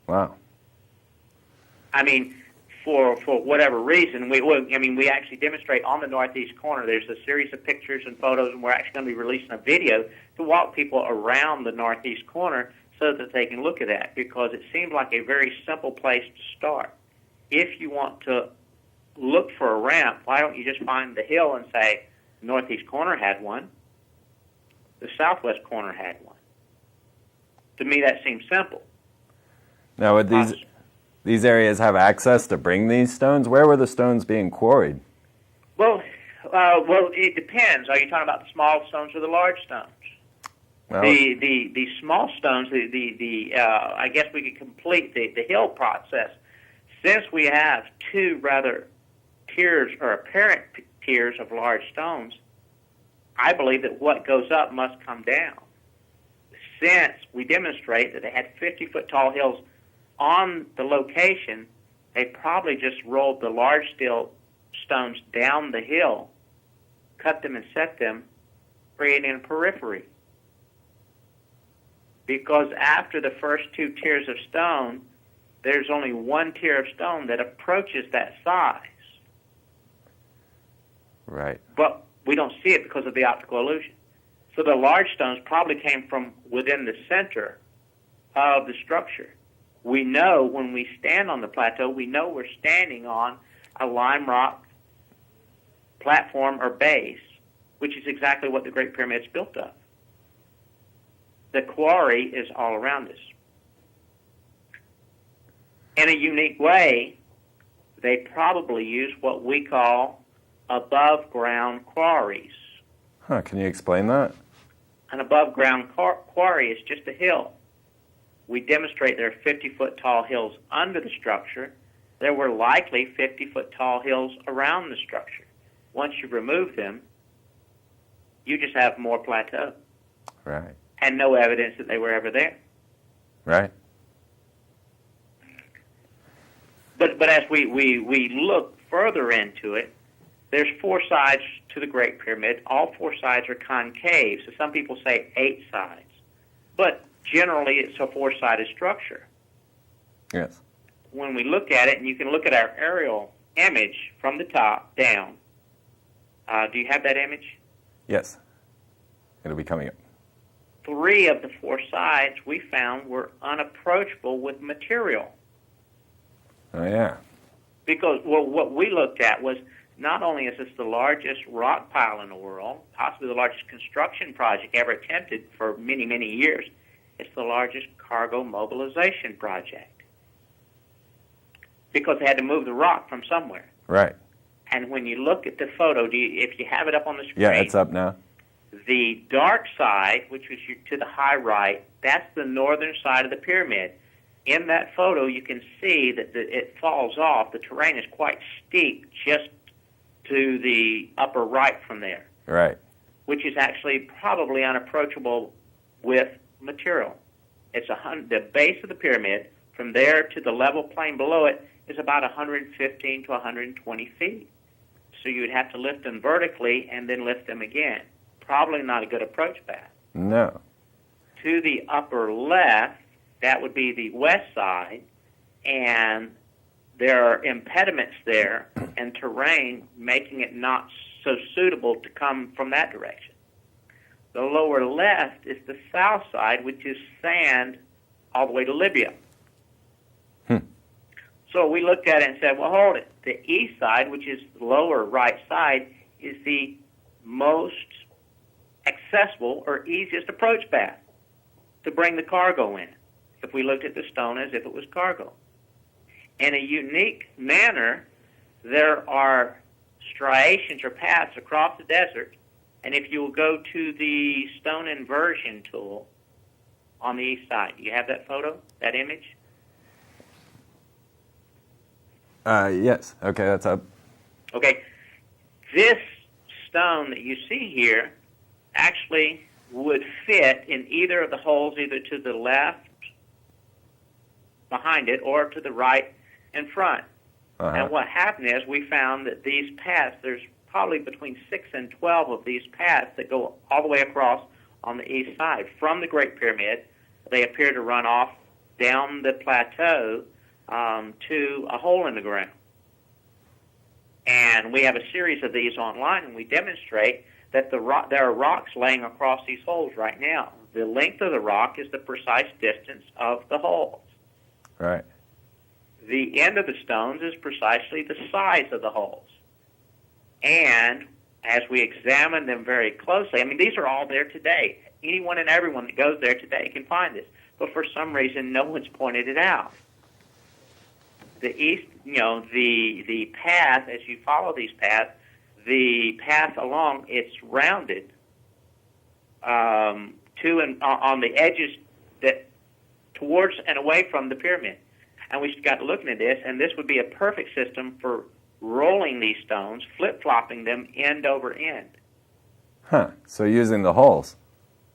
Wow. I mean, for whatever reason, we actually demonstrate on the northeast corner. There's a series of pictures and photos, and we're actually going to be releasing a video to walk people around the northeast corner so that they can look at that, because it seems like a very simple place to start. If you want to look for a ramp, why don't you just find the hill and say, the northeast corner had one, the southwest corner had one. To me, that seems simple. Now, would these areas have access to bring these stones? Where were the stones being quarried? Well, it depends. Are you talking about the small stones or the large stones? Well, the small stones, I guess we could complete the hill process. Since we have two rather tiers or apparent tiers of large stones, I believe that what goes up must come down. Since we demonstrate that they had 50-foot tall hills on the location, they probably just rolled the large stones down the hill, cut them and set them, creating a periphery. Because after the first two tiers of stone, there's only one tier of stone that approaches that size. Right. But we don't see it because of the optical illusion. So the large stones probably came from within the center of the structure. We know when we stand on the plateau, we know we're standing on a lime rock platform or base, which is exactly what the Great Pyramid's built of. The quarry is all around us. In a unique way, they probably use what we call above-ground quarries. Huh, can you explain that? An above-ground quarry is just a hill. We demonstrate there are 50-foot tall hills under the structure. There were likely 50-foot tall hills around the structure. Once you remove them, you just have more plateau. Right. And no evidence that they were ever there. Right. But as we look further into it, there's four sides to the Great Pyramid. All four sides are concave, so some people say 8 sides. But generally, it's a 4-sided structure. Yes. When we look at it, and you can look at our aerial image from the top down. Do you have that image? Yes. It'll be coming up. 3 of the 4 sides we found were unapproachable with material. Oh, yeah. Because what we looked at was not only is this the largest rock pile in the world, possibly the largest construction project ever attempted for many, many years, it's the largest cargo mobilization project. Because they had to move the rock from somewhere. Right. And when you look at the photo, if you have it up on the screen... Yeah, it's up now. The dark side, which was to the high right, that's the northern side of the pyramid. In that photo, you can see that it falls off. The terrain is quite steep just to the upper right from there. Right. Which is actually probably unapproachable with material. It's the base of the pyramid, from there to the level plain below it, is about 115 to 120 feet. So you would have to lift them vertically and then lift them again. Probably not a good approach path. No. To the upper left, that would be the west side, and there are impediments there and terrain making it not so suitable to come from that direction. The lower left is the south side, which is sand all the way to Libya. So we looked at it and said, well, hold it. The east side, which is the lower right side, is the most accessible or easiest approach path to bring the cargo in, if we looked at the stone as if it was cargo. In a unique manner, there are striations or paths across the desert, and if you will go to the stone inversion tool on the east side, you have that photo, that image? Yes. Okay, that's up. Okay. This stone that you see here actually would fit in either of the holes, either to the left behind it or to the right in front. Uh-huh. And what happened is we found that these paths, there's probably between 6 and 12 of these paths that go all the way across on the east side. From the Great Pyramid, they appear to run off down the plateau to a hole in the ground. And we have a series of these online, and we demonstrate that there are rocks laying across these holes right now. The length of the rock is the precise distance of the holes. Right. The end of the stones is precisely the size of the holes. And as we examine them very closely, I mean, these are all there today. Anyone and everyone that goes there today can find this. But for some reason, no one's pointed it out. The east, the path, as you follow these paths, the path along, it's rounded to and on the edges that towards and away from the pyramid. And we got looking at this, and this would be a perfect system for rolling these stones, flip-flopping them end over end. Huh. So using the holes.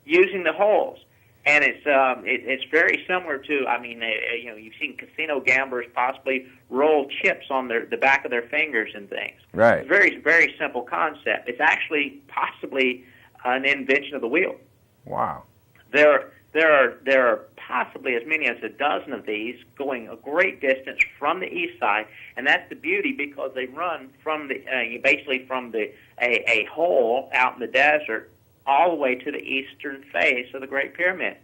Using the holes. And it's very similar to, I mean, you've seen casino gamblers possibly roll chips on the back of their fingers and things. Right. It's a very, very simple concept. It's actually possibly an invention of the wheel. Wow. There are possibly as many as a dozen of these going a great distance from the east side, and that's the beauty because they run from basically from a hole out in the desert all the way to the eastern face of the Great Pyramid.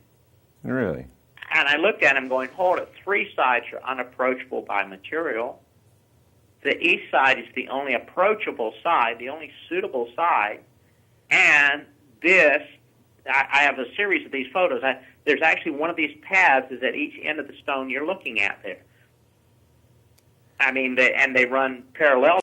Really? And I looked at them going, hold it, 3 sides are unapproachable by material. The east side is the only approachable side, the only suitable side, and this, I have a series of these photos. There's actually one of these paths is at each end of the stone you're looking at there. I mean, they run parallel